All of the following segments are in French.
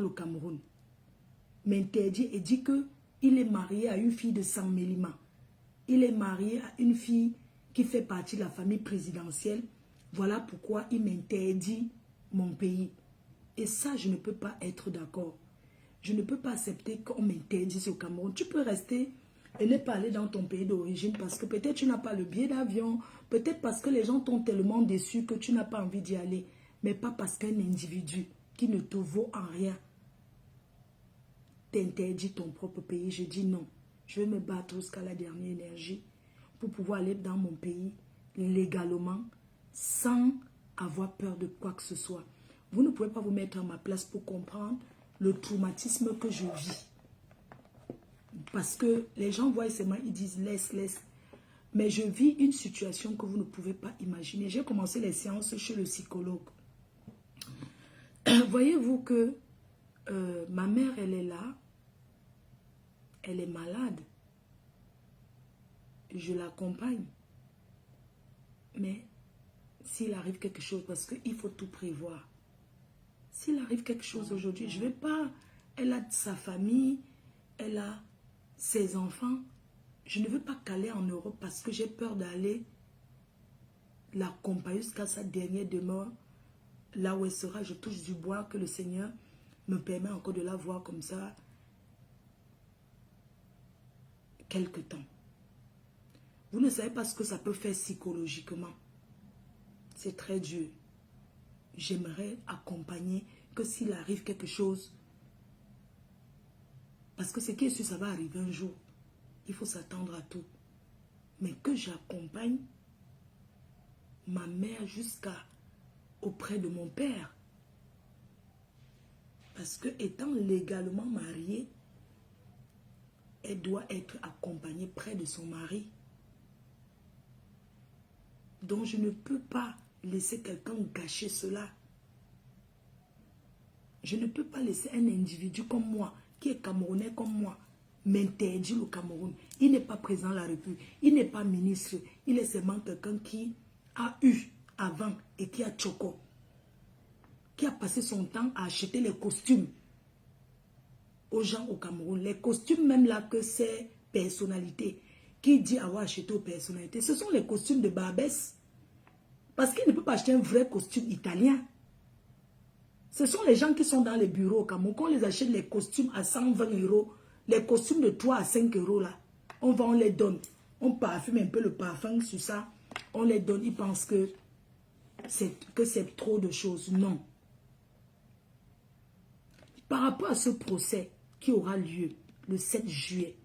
le Cameroun, m'interdit et dit qu'il est marié à une fille de San Mélima. Il est marié à une fille qui fait partie de la famille présidentielle. Voilà pourquoi il m'interdit mon pays. Et ça, je ne peux pas être d'accord. Je ne peux pas accepter qu'on m'interdise au Cameroun. Tu peux rester et ne pas aller dans ton pays d'origine parce que peut-être tu n'as pas le billet d'avion, peut-être parce que les gens t'ont tellement déçu que tu n'as pas envie d'y aller, mais pas parce qu'un individu qui ne te vaut en rien t'interdit ton propre pays. Je dis non. Je vais me battre jusqu'à la dernière énergie pour pouvoir aller dans mon pays légalement sans avoir peur de quoi que ce soit. Vous ne pouvez pas vous mettre à ma place pour comprendre le traumatisme que je vis. Parce que les gens voient seulement, ils disent laisse, laisse. Mais je vis une situation que vous ne pouvez pas imaginer. J'ai commencé les séances chez le psychologue. Voyez-vous que ma mère, elle est là. Elle est malade. Je l'accompagne. Mais s'il arrive quelque chose, parce qu'il faut tout prévoir. S'il arrive quelque chose aujourd'hui, je ne vais pas... Elle a sa famille, elle a ses enfants. Je ne veux pas qu'aller en Europe parce que j'ai peur d'aller l'accompagner jusqu'à sa dernière demeure. Là où elle sera, je touche du bois, que le Seigneur me permet encore de la voir comme ça quelque temps. Vous ne savez pas ce que ça peut faire psychologiquement. C'est très dur. J'aimerais accompagner que s'il arrive quelque chose, parce que ce qui est sûr, ça va arriver un jour. Il faut s'attendre à tout. Mais que j'accompagne ma mère jusqu'à auprès de mon père. Parce que étant légalement mariée, elle doit être accompagnée près de son mari. Donc je ne peux pas laisser quelqu'un gâcher cela. Je ne peux pas laisser un individu comme moi, qui est camerounais comme moi, m'interdire le Cameroun. Il n'est pas président de la République, il n'est pas ministre, il est seulement quelqu'un qui a eu avant et qui a choco, qui a passé son temps à acheter les costumes aux gens au Cameroun. Les costumes même là que ces personnalités, qui dit avoir acheté aux personnalités, ce sont les costumes de Barbès. Parce qu'il ne peut pas acheter un vrai costume italien. Ce sont les gens qui sont dans les bureaux au Cameroun, qu'on les achète les costumes à 120 €, les costumes de 3 à 5 € là. On va, on les donne. On parfume un peu le parfum sur ça. On les donne, ils pensent que c'est trop de choses. Non. Par rapport à ce procès qui aura lieu le 7 juillet,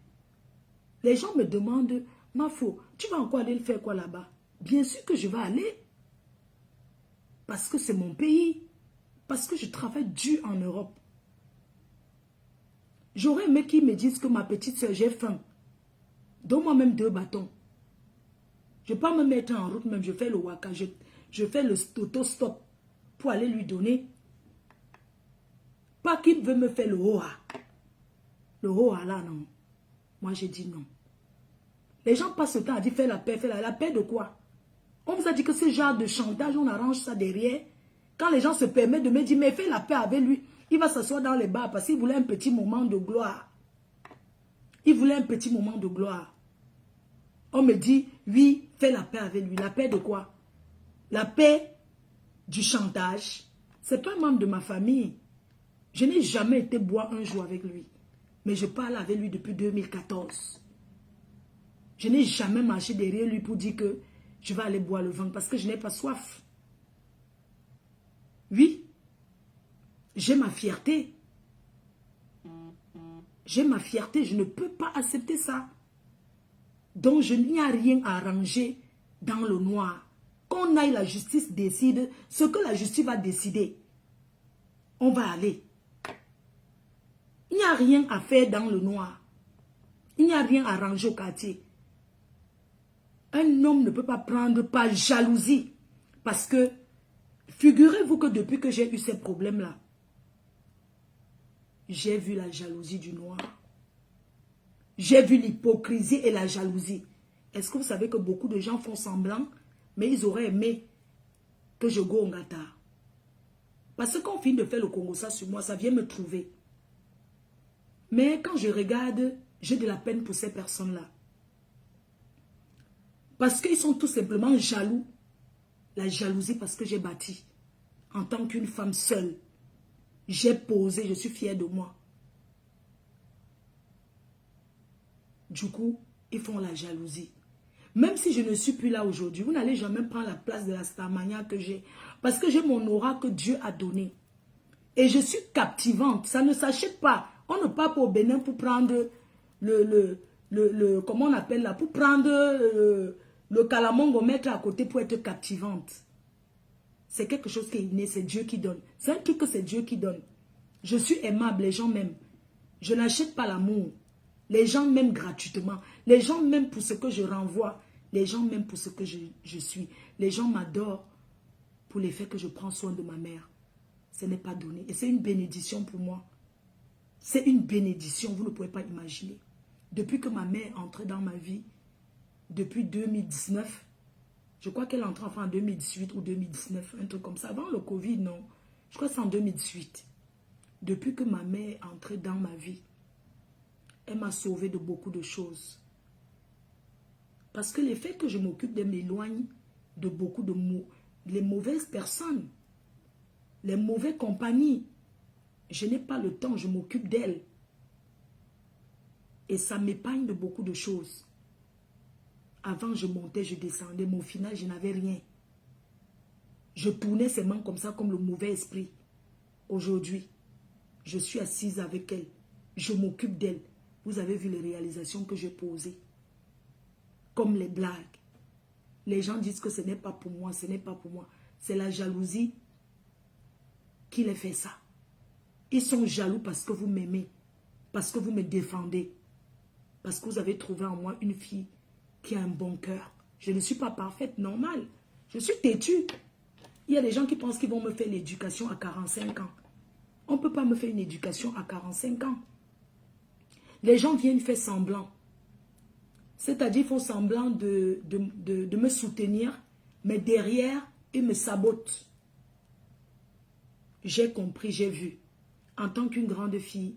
les gens me demandent, Mafo, tu vas encore aller le faire quoi là-bas? Bien sûr que je vais aller. Parce que c'est mon pays. Parce que je travaille dur en Europe. J'aurais aimé qu'ils me disent que ma petite soeur, j'ai faim. Donne-moi même 2 bâtons. Je ne vais pas me mettre en route même. Je fais le waka. Je fais le auto-stop pour aller lui donner. Pas qu'il veut me faire le hoa. Le hoa là, non. Moi, j'ai dit non. Les gens passent le temps à dire fais la paix. La paix de quoi? On vous a dit que ce genre de chantage, on arrange ça derrière. Quand les gens se permettent de me dire, mais fais la paix avec lui, il va s'asseoir dans les bars parce qu'il voulait un petit moment de gloire. Il voulait un petit moment de gloire. On me dit, oui, fais la paix avec lui. La paix de quoi? La paix du chantage. Ce n'est pas un membre de ma famille. Je n'ai jamais été boire un jour avec lui. Mais je parle avec lui depuis 2014. Je n'ai jamais marché derrière lui pour dire que je vais aller boire le vin parce que je n'ai pas soif. Oui, j'ai ma fierté. J'ai ma fierté, je ne peux pas accepter ça. Donc, je n'y a rien à arranger dans le noir. Qu'on aille, la justice décide ce que la justice va décider. On va aller. Il n'y a rien à faire dans le noir. Il n'y a rien à arranger au quartier. Un homme ne peut pas prendre par jalousie. Parce que, figurez-vous que depuis que j'ai eu ces problèmes-là, j'ai vu la jalousie du noir. J'ai vu l'hypocrisie et la jalousie. Est-ce que vous savez que beaucoup de gens font semblant, mais ils auraient aimé que je go au Ngata? Parce que quand on finit de faire le Congo ça sur moi, ça vient me trouver. Mais quand je regarde, j'ai de la peine pour ces personnes-là. Parce qu'ils sont tout simplement jaloux. La jalousie parce que j'ai bâti. En tant qu'une femme seule. J'ai posé, je suis fière de moi. Du coup, ils font la jalousie. Même si je ne suis plus là aujourd'hui, vous n'allez jamais prendre la place de la Starmania que j'ai. Parce que j'ai mon aura que Dieu a donné. Et je suis captivante. Ça ne s'achète pas. On ne part pas au Bénin pour prendre comment on appelle là, pour prendre le calamongo, mettre à côté pour être captivante. C'est quelque chose qui est inné, c'est Dieu qui donne. C'est un truc que c'est Dieu qui donne. Je suis aimable, les gens m'aiment. Je n'achète pas l'amour. Les gens m'aiment gratuitement. Les gens m'aiment pour ce que je renvoie. Les gens m'aiment pour ce que je suis. Les gens m'adorent pour le fait que je prends soin de ma mère. Ce n'est pas donné. Et c'est une bénédiction pour moi. C'est une bénédiction, vous ne pouvez pas imaginer. Depuis que ma mère est entrée dans ma vie, depuis 2019, je crois qu'elle est entrée en 2018 ou 2019, un truc comme ça. Avant le Covid, non. Je crois que c'est en 2018. Depuis que ma mère est entrée dans ma vie, elle m'a sauvé de beaucoup de choses. Parce que le fait que je m'occupe de m'éloigner de beaucoup de les mauvaises personnes, les mauvaises compagnies, je n'ai pas le temps, je m'occupe d'elles. Et ça m'épargne de beaucoup de choses. Avant, je montais, je descendais, mais au final, je n'avais rien. Je tournais ses mains comme ça, comme le mauvais esprit. Aujourd'hui, je suis assise avec elle. Je m'occupe d'elle. Vous avez vu les réalisations que j'ai posées. Comme les blagues. Les gens disent que ce n'est pas pour moi, ce n'est pas pour moi. C'est la jalousie qui les fait ça. Ils sont jaloux parce que vous m'aimez. Parce que vous me défendez. Parce que vous avez trouvé en moi une fille qui a un bon cœur. Je ne suis pas parfaite, normal. Je suis têtue. Il y a des gens qui pensent qu'ils vont me faire l'éducation à 45 ans. On ne peut pas me faire une éducation à 45 ans. Les gens viennent faire semblant. C'est-à-dire qu'ils font semblant de me soutenir, mais derrière, ils me sabotent. J'ai compris, j'ai vu. En tant qu'une grande fille,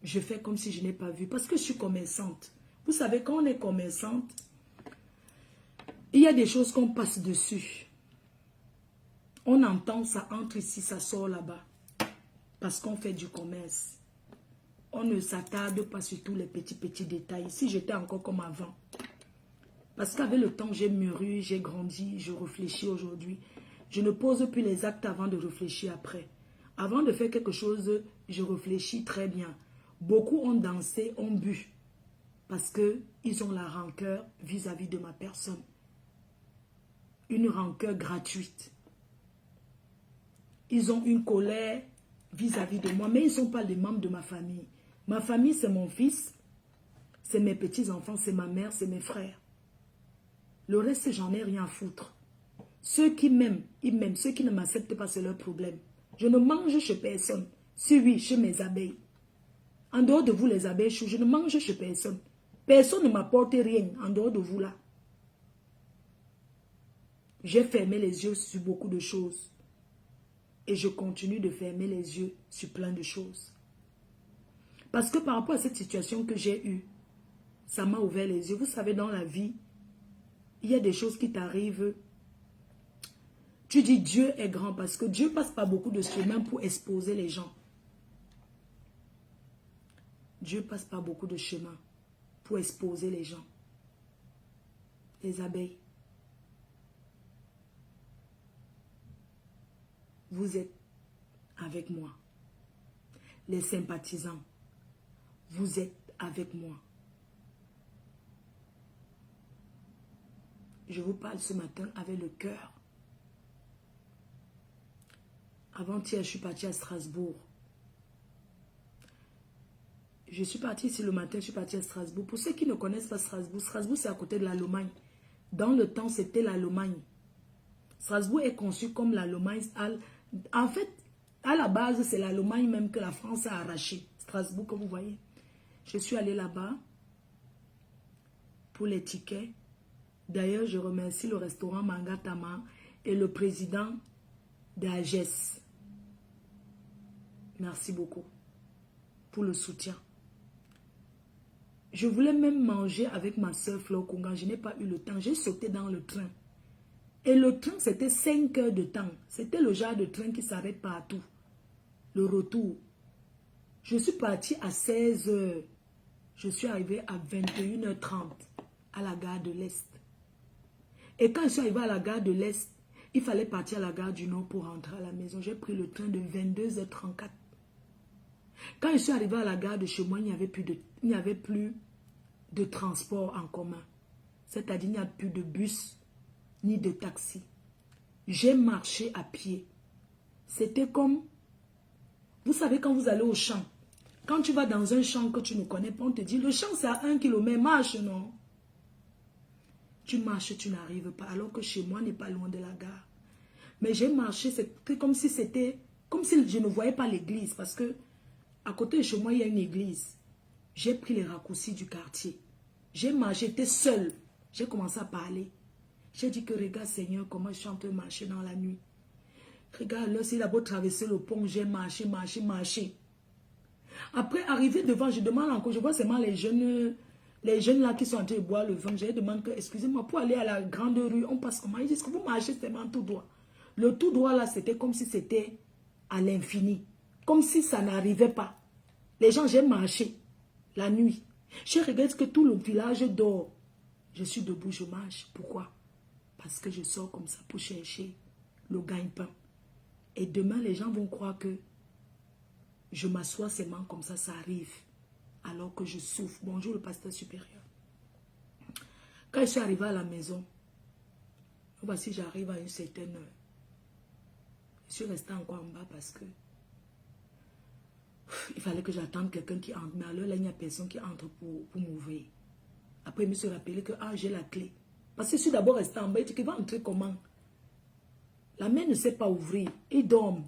je fais comme si je n'ai pas vu. Parce que je suis commerçante. Vous savez, quand on est commerçante, il y a des choses qu'on passe dessus. On entend, ça entre ici, ça sort là-bas. Parce qu'on fait du commerce. On ne s'attarde pas sur tous les petits détails. Si j'étais encore comme avant. Parce qu'avec le temps, j'ai mûri, j'ai grandi, je réfléchis aujourd'hui. Je ne pose plus les actes avant de réfléchir après. Avant de faire quelque chose, je réfléchis très bien. Beaucoup ont dansé, ont bu. Parce qu'ils ont la rancœur vis-à-vis de ma personne. Une rancœur gratuite. Ils ont une colère vis-à-vis de moi, mais ils ne sont pas les membres de ma famille. Ma famille, c'est mon fils, c'est mes petits-enfants, c'est ma mère, c'est mes frères. Le reste, j'en ai rien à foutre. Ceux qui m'aiment, ils m'aiment. Ceux qui ne m'acceptent pas, c'est leur problème. Je ne mange chez personne. Si oui, chez mes abeilles. En dehors de vous, les abeilles, je ne mange chez personne. Personne ne m'apporte rien en dehors de vous là. J'ai fermé les yeux sur beaucoup de choses. Et je continue de fermer les yeux sur plein de choses. Parce que par rapport à cette situation que j'ai eue, ça m'a ouvert les yeux. Vous savez, dans la vie, il y a des choses qui t'arrivent. Tu dis Dieu est grand parce que Dieu passe pas beaucoup de chemin pour exposer les gens. Dieu passe pas beaucoup de chemin pour exposer les gens. Les abeilles. Vous êtes avec moi. Les sympathisants, vous êtes avec moi. Je vous parle ce matin avec le cœur. Avant-hier, je suis partie à Strasbourg. Je suis partie ici le matin, je suis partie à Strasbourg. Pour ceux qui ne connaissent pas Strasbourg, Strasbourg c'est à côté de l'Allemagne. Dans le temps, c'était l'Allemagne. Strasbourg est conçu comme l'Allemagne. En fait, à la base, c'est l'Allemagne même que la France a arraché. Strasbourg, comme vous voyez. Je suis allée là-bas pour les tickets. D'ailleurs, je remercie le restaurant Mangatama et le président d'AGES. Merci beaucoup pour le soutien. Je voulais même manger avec ma soeur Flore Kunga. Je n'ai pas eu le temps. J'ai sauté dans le train. Et le train, c'était 5 heures de temps. C'était le genre de train qui s'arrête partout. Le retour. Je suis partie à 16 heures. Je suis arrivée à 21h30 à la gare de l'Est. Et quand je suis arrivée à la gare de l'Est, il fallait partir à la gare du Nord pour rentrer à la maison. J'ai pris le train de 22h34. Quand je suis arrivée à la gare de chez moi, il n'y avait plus de transport en commun. C'est-à-dire, il n'y a plus de bus ni de taxi. J'ai marché à pied. C'était comme, vous savez, quand vous allez au champ, quand tu vas dans un champ que tu ne connais pas, on te dit, le champ c'est à 1 kilomètre, marche, non? Tu marches, tu n'arrives pas, alors que chez moi, n'est pas loin de la gare. Mais j'ai marché, c'était comme si je ne voyais pas l'église, parce que à côté de chez moi, il y a une église. J'ai pris les raccourcis du quartier. J'ai marché, j'étais seule. J'ai commencé à parler. J'ai dit que regarde Seigneur, comment je suis en train de marcher dans la nuit. Regarde, là, s'il a beau traverser le pont, j'ai marché. Après, arrivé devant, je demande encore, je vois seulement les jeunes là qui sont en train de boire le vin. Je demande que, excusez-moi, pour aller à la grande rue, on passe comment? Ils disent que vous marchez seulement tout droit. Le tout droit là, c'était comme si c'était à l'infini. Comme si ça n'arrivait pas. Les gens, j'ai marché la nuit. Je regarde que tout le village dort. Je suis debout, je marche. Pourquoi? Parce que je sors comme ça pour chercher le gagne-pain. Et demain, les gens vont croire que je m'assois seulement comme ça arrive. Alors que je souffre. Bonjour le pasteur supérieur. Quand je suis arrivée à la maison, voici j'arrive à une certaine heure. Je suis restée encore en bas parce que il fallait que j'attende quelqu'un qui entre. Mais alors là, il n'y a personne qui entre pour m'ouvrir. Après, il me suis rappelé que j'ai la clé. Parce que je suis d'abord restée en bas. Il dit qu'il va entrer comment? La mère ne sait pas ouvrir. Il dorme.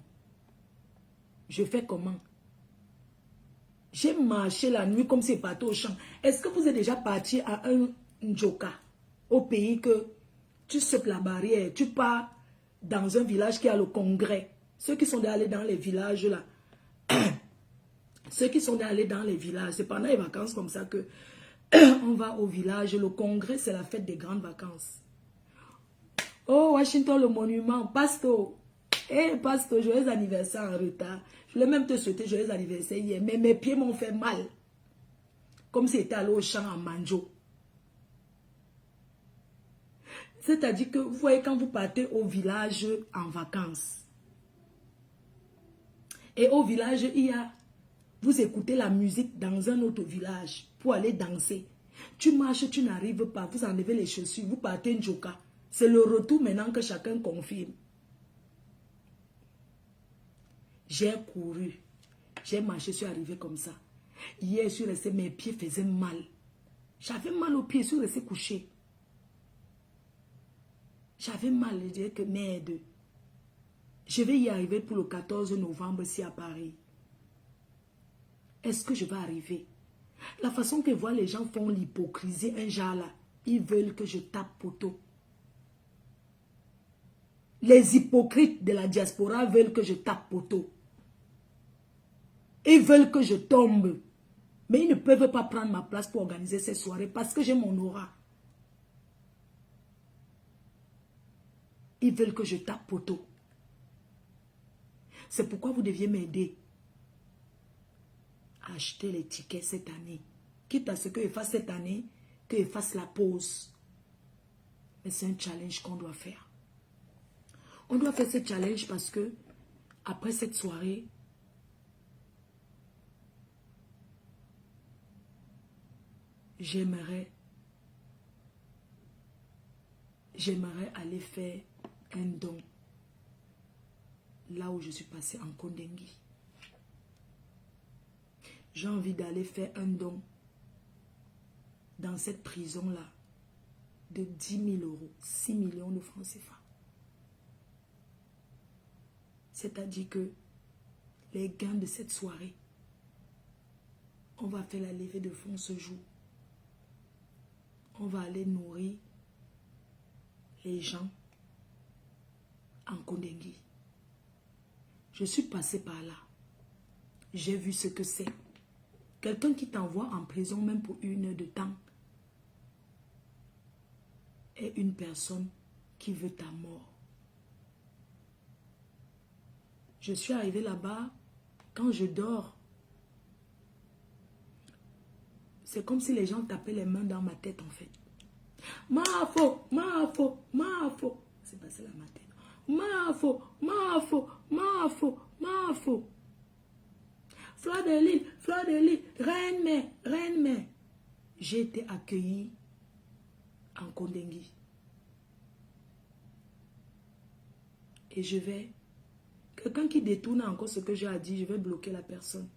Je fais comment? J'ai marché la nuit comme si parti au champ. Est-ce que vous êtes déjà parti à un Njoka, au pays que tu sautes la barrière, tu pars dans un village qui a le congrès? Ceux qui sont allés dans les villages là, ceux qui sont allés dans les villages, c'est pendant les vacances comme ça que on va au village. Le congrès, c'est la fête des grandes vacances. Oh, Washington, le monument, Pasto. Pasto, joyeux anniversaire en retard. Je voulais même te souhaiter joyeux anniversaire hier, mais mes pieds m'ont fait mal. Comme si j'étais allé au champ en Manjo. C'est-à-dire que vous voyez quand vous partez au village en vacances. Et au village, vous écoutez la musique dans un autre village pour aller danser. Tu marches, tu n'arrives pas, vous enlevez les chaussures, vous partez en Joka. C'est le retour maintenant que chacun confirme. J'ai couru, j'ai marché, je suis arrivé comme ça. Hier, je suis resté, mes pieds faisaient mal. J'avais mal aux pieds, je suis resté couché. J'avais mal, je disais que merde. Je vais y arriver pour le 14 novembre ici à Paris. Est-ce que je vais arriver? La façon que voient les gens font l'hypocrisie, un genre là, ils veulent que je tape poteau. Les hypocrites de la diaspora veulent que je tape poteau. Ils veulent que je tombe. Mais ils ne peuvent pas prendre ma place pour organiser ces soirées parce que j'ai mon aura. Ils veulent que je tape poteau. C'est pourquoi vous deviez m'aider à acheter les tickets cette année. Quitte à ce que je fasse cette année, que je fasse la pause. Mais c'est un challenge qu'on doit faire. On doit faire ce challenge parce que après cette soirée, j'aimerais aller faire un don là où je suis passée en Kondengui. J'ai envie d'aller faire un don dans cette prison-là de 10 000 euros, 6 millions de francs CFA. C'est-à-dire que les gains de cette soirée, on va faire la levée de fonds ce jour. On va aller nourrir les gens en Kondengui. Je suis passée par là. J'ai vu ce que c'est. Quelqu'un qui t'envoie en prison même pour 1 heure de temps est une personne qui veut ta mort. Je suis arrivée là-bas, quand je dors, c'est comme si les gens tapaient les mains dans ma tête en fait. Mafo, Mafo, Mafo. C'est passé là ma tête. Mafo, Mafo, Mafo, Mafo. Fleur de Lille, reine-mère. J'ai été accueillie en Kondengui. Et je vais... Quelqu'un qui détourne encore ce que j'ai à dire, je vais bloquer la personne.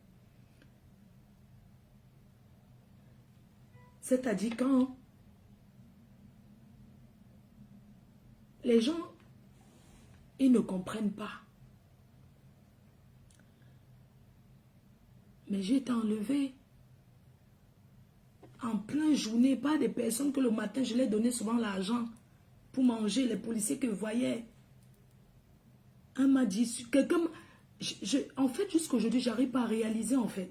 C'est-à-dire quand les gens, ils ne comprennent pas. Mais j'ai été enlevée en pleine journée par des personnes que le matin, je leur donnais souvent l'argent pour manger, les policiers que je voyais. Un m'a dit, quelqu'un, en fait, jusqu'aujourd'hui, j'arrive pas à réaliser, en fait.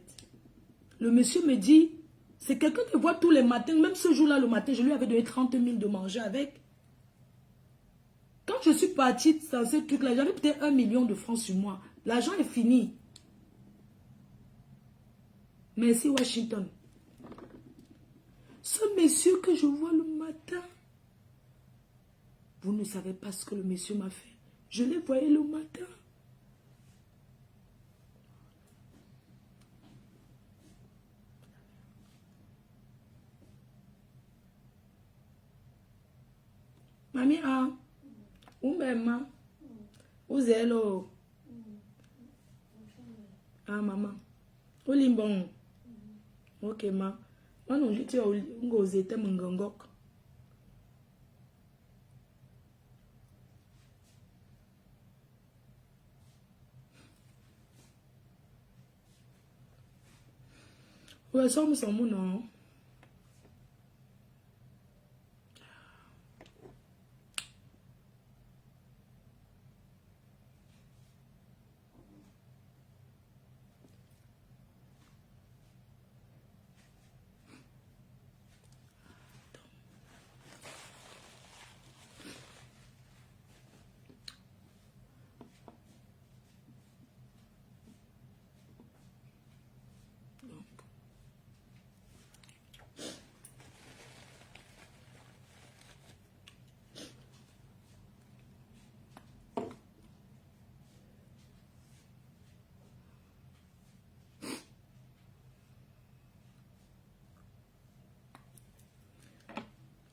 Le monsieur me dit, c'est quelqu'un que je vois tous les matins, même ce jour-là, le matin, je lui avais donné 30 000 de manger avec. Quand je suis partie dans ce truc-là, j'avais peut-être 1 million de francs sur moi. L'argent est fini. Merci Washington. Ce monsieur que je vois le matin, vous ne savez pas ce que le monsieur m'a fait. Je le voyais le matin. Mamie, où même, où est l'eau? Ah, maman. Où limbon? Ok, ma. Moi, non, je dis, on était mon gangok. Ouais, ça me semble non.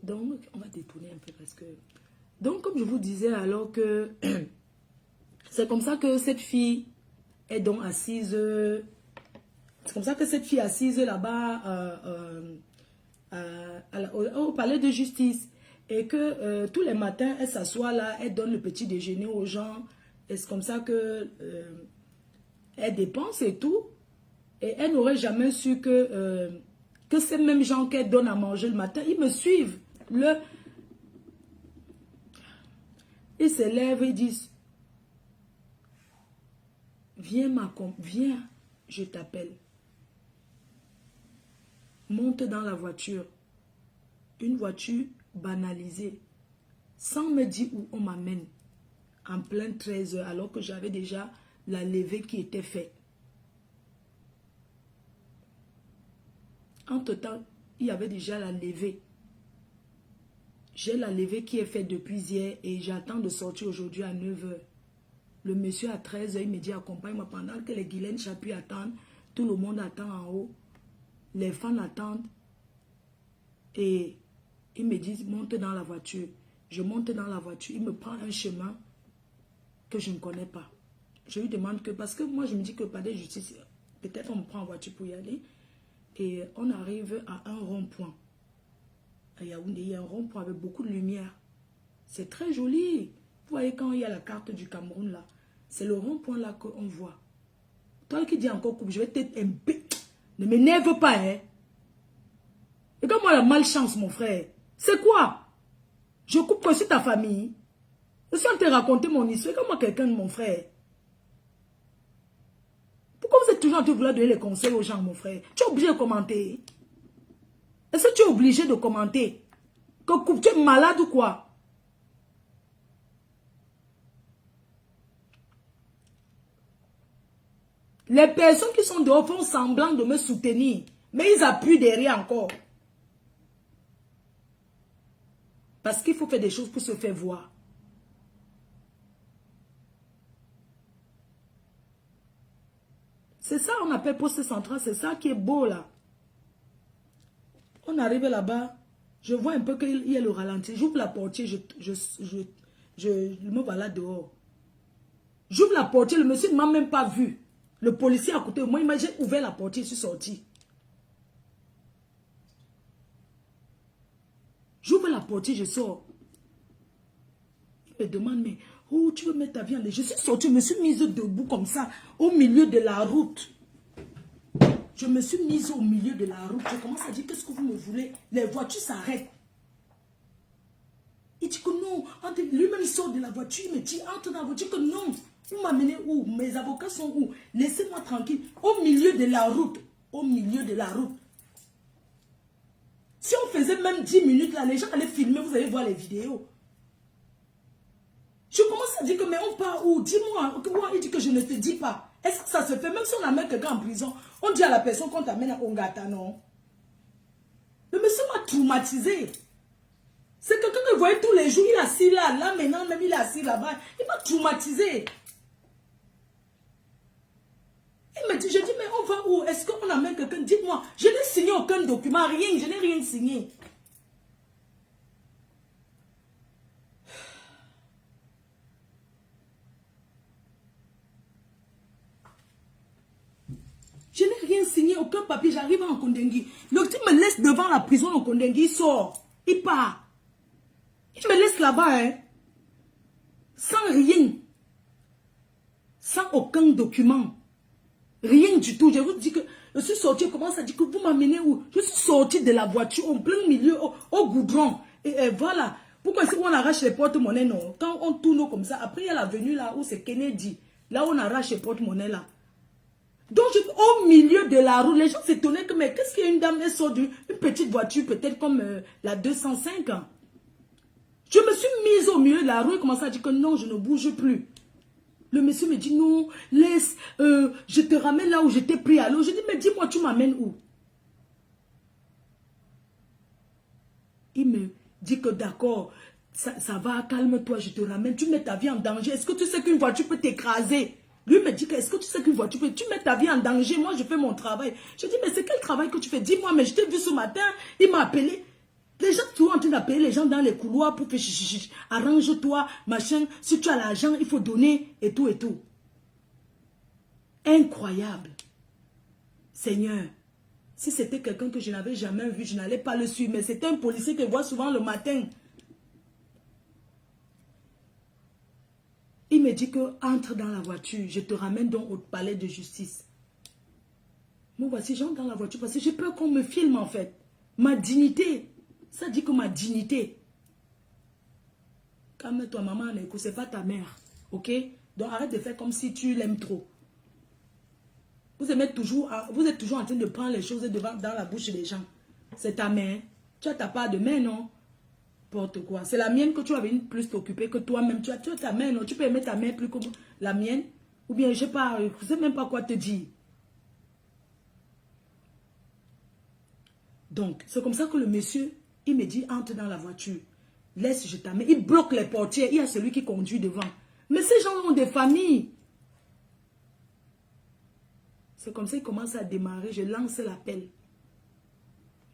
Donc, on va détourner un peu parce que... Donc, comme je vous disais, alors que... c'est comme ça que cette fille est donc assise... C'est comme ça que cette fille assise là-bas au palais de justice. Et que tous les matins, elle s'assoit là, elle donne le petit déjeuner aux gens. Et c'est comme ça que elle dépense et tout. Et elle n'aurait jamais su que ces mêmes gens qu'elle donne à manger le matin, ils me suivent. Ils se lèvent et disent, viens, viens, je t'appelle. Monte dans la voiture. Une voiture banalisée. Sans me dire où on m'amène. En plein 13 heures, alors que j'avais déjà la levée qui était faite. Entre-temps, il y avait déjà la levée. J'ai la levée qui est faite depuis hier et j'attends de sortir aujourd'hui à 9 heures. Le monsieur à 13 heures, il me dit accompagne-moi pendant que les Guylaine Chapuis attendent. Tout le monde attend en haut. Les fans attendent. Et il me dit monte dans la voiture. Je monte dans la voiture. Il me prend un chemin que je ne connais pas. Je lui demande que, parce que moi je me dis que par des justices, peut-être on me prend en voiture pour y aller. Et on arrive à un rond-point. À Yaoundé, il y a un rond-point avec beaucoup de lumière. C'est très joli. Vous voyez quand il y a la carte du Cameroun là. C'est le rond-point là qu'on voit. Toi qui dis encore coupe, je vais peut-être un peu. Ne m'énerve pas, hein. Et comme moi la malchance, mon frère. C'est quoi? Je coupe aussi ta famille. Je suis en train de te raconter mon histoire. Comme moi quelqu'un de mon frère. Pourquoi vous êtes toujours en train de vouloir donner les conseils aux gens, mon frère. Tu es obligé de commenter. Est-ce que tu es obligé de commenter? Que tu es malade ou quoi? Les personnes qui sont dehors font semblant de me soutenir. Mais ils appuient derrière encore. Parce qu'il faut faire des choses pour se faire voir. C'est ça on appelle poste central. C'est ça qui est beau là. On arrive là-bas. Je vois un peu qu'il y a le ralenti. J'ouvre la portière. Je me voilà dehors. J'ouvre la portière. Le monsieur ne m'a même pas vu. Le policier à côté de moi, j'ai ouvert la portière. Je suis sorti. J'ouvre la portière. Je sors. Il me demande, mais oh, tu veux mettre ta vie en danger? Je suis sorti. Je me suis mise debout comme ça. Au milieu de la route. Je me suis mise au milieu de la route. Je commence à dire, qu'est-ce que vous me voulez? Les voitures s'arrêtent. Il dit que non. Lui-même sort de la voiture. Il me dit, entre dans la voiture que non. Vous m'amenez où? Mes avocats sont où? Laissez-moi tranquille. Au milieu de la route. Au milieu de la route. Si on faisait même 10 minutes là, les gens allaient filmer. Vous allez voir les vidéos. Je commence à dire que mais on part où? Dis-moi. Il dit que je ne te dis pas. Est-ce que ça se fait? Même si on amène quelqu'un en prison, on dit à la personne qu'on t'amène à Ongata, non? Le monsieur m'a traumatisé. C'est quelqu'un que je voyais tous les jours. Il est assis là. Là maintenant, même il est assis là-bas. Il m'a traumatisé. Il me dit, je dis, mais on va où? Est-ce qu'on amène quelqu'un? Dites-moi. Je n'ai signé aucun document. Rien. Je n'ai rien signé. Je n'ai rien signé, aucun papier. J'arrive en Kondengui. Le type me laisse devant la prison en Kondengui. Il sort. Il part. Il me laisse là-bas. Hein. Sans rien. Sans aucun document. Rien du tout. Je vous dis que je suis sorti. Je commence à dire que vous m'amenez où? Je suis sorti de la voiture en plein milieu, au goudron. Et voilà. Pourquoi est-ce qu'on arrache les porte-monnaies? Non. Quand on tourne comme ça, après il y a l'avenue là où c'est Kennedy. Là on arrache les porte-monnaies là. Donc, au milieu de la route, les gens s'étonnaient que, mais qu'est-ce qu'il y a une dame, elle sort d'une petite voiture, peut-être comme la 205. Je me suis mise au milieu de la route et commençais à dire que non, je ne bouge plus. Le monsieur me dit, non, laisse, je te ramène là où j'étais pris à l'eau. Je dis, mais dis-moi, tu m'amènes où? Il me dit que d'accord, ça va, calme-toi, je te ramène, tu mets ta vie en danger. Est-ce que tu sais qu'une voiture peut t'écraser? Lui me dit, est-ce que tu sais qu'une voiture peut... Tu mets ta vie en danger, moi je fais mon travail. Je dis, mais c'est quel travail que tu fais? Dis-moi, mais je t'ai vu ce matin, il m'a appelé. Les gens sont en train d'appeler les gens dans les couloirs pour faire arrange-toi, machin. Si tu as l'argent, il faut donner et tout et tout. Incroyable. Seigneur, si c'était quelqu'un que je n'avais jamais vu, je n'allais pas le suivre. Mais c'était un policier que je vois souvent le matin. Il me dit que entre dans la voiture, je te ramène donc au palais de justice. Moi, voici, j'entre dans la voiture parce que j'ai peur qu'on me filme en fait. Ma dignité, ça dit que ma dignité. Calme-toi, maman, c'est pas ta mère, ok? Donc arrête de faire comme si tu l'aimes trop. Vous êtes toujours en train de prendre les choses dans la bouche des gens. C'est ta mère. Tu as ta part de mère, non? N'importe quoi. C'est la mienne que tu avais plus t'occuper que toi-même. Tu as ta mère, non? Tu peux aimer ta mère plus que la mienne? Ou bien, je ne sais même pas quoi te dire. Donc, c'est comme ça que le monsieur, il me dit, entre dans la voiture. Laisse, je t'amène. Il bloque les portières. Il y a celui qui conduit devant. Mais ces gens ont des familles. C'est comme ça qu'il commence à démarrer. Je lance l'appel.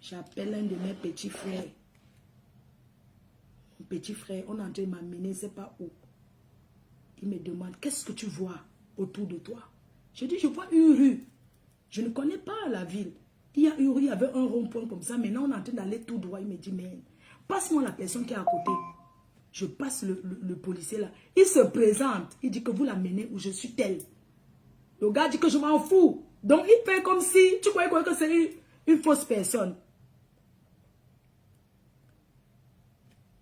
J'appelle un de mes petits frères. Mon petit frère, on est en train de m'amener, je ne sais pas où. Il me demande, qu'est-ce que tu vois autour de toi? Je dis, je vois une rue. Je ne connais pas la ville. Il y a une rue, il y avait un rond-point comme ça. Maintenant, on est en train d'aller tout droit. Il me dit, mais passe-moi la personne qui est à côté. Je passe le policier là. Il se présente. Il dit que vous l'amenez où je suis tel. Le gars dit que je m'en fous. Donc, il fait comme si, tu croyais que c'est une fausse personne.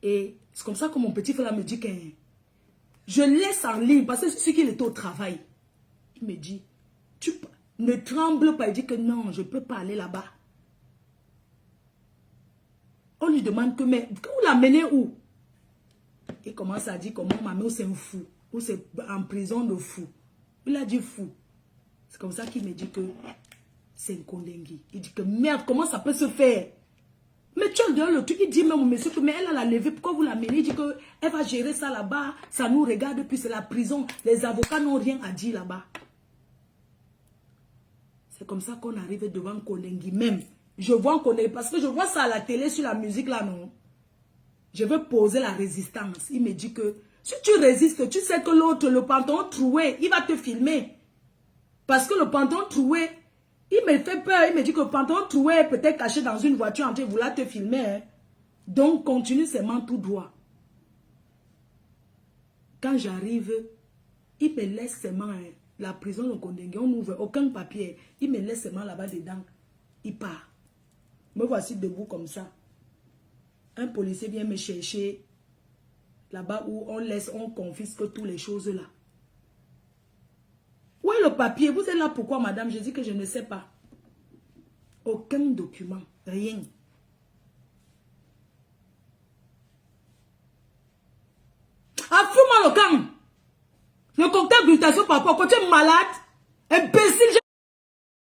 Et c'est comme ça que mon petit frère me dit que je laisse en ligne parce que c'est qu'il était au travail. Il me dit, Ne tremble pas, il dit que non, je ne peux pas aller là-bas. On lui demande que, mais vous l'amenez où? Il commence à dire comment ma mère c'est un fou, ou c'est en prison de fou. Il a dit fou. C'est comme ça qu'il me dit que c'est un Kondengui. Il dit que merde, comment ça peut se faire? Mais tu as le truc, il dit même au monsieur que mais elle a la levée, pourquoi vous l'amenez? Il dit qu'elle va gérer ça là-bas, ça nous regarde, puis c'est la prison. Les avocats n'ont rien à dire là-bas. C'est comme ça qu'on arrive devant Kondengui même. Je vois Kondengui, parce que je vois ça à la télé sur la musique là, non? Je veux poser la résistance. Il me dit que si tu résistes, tu sais que l'autre, le pantalon troué, il va te filmer. Parce que le pantalon troué, il me fait peur. Il me dit que le pantalon troué est peut-être caché dans une voiture en train de vouloir te filmer. Hein. Donc, continue seulement tout droit. Quand j'arrive, il me laisse seulement la prison de Kondengui. On n'ouvre aucun papier. Il me laisse seulement là-bas dedans. Il part. Me voici debout comme ça. Un policier vient me chercher là-bas où on confisque toutes les choses là. Où est le papier? Vous êtes là pourquoi, madame? Je dis que je ne sais pas. Aucun document, rien. Ah, fous-moi le camp. Le cocktail glutation par rapport, quand tu es malade, imbécile,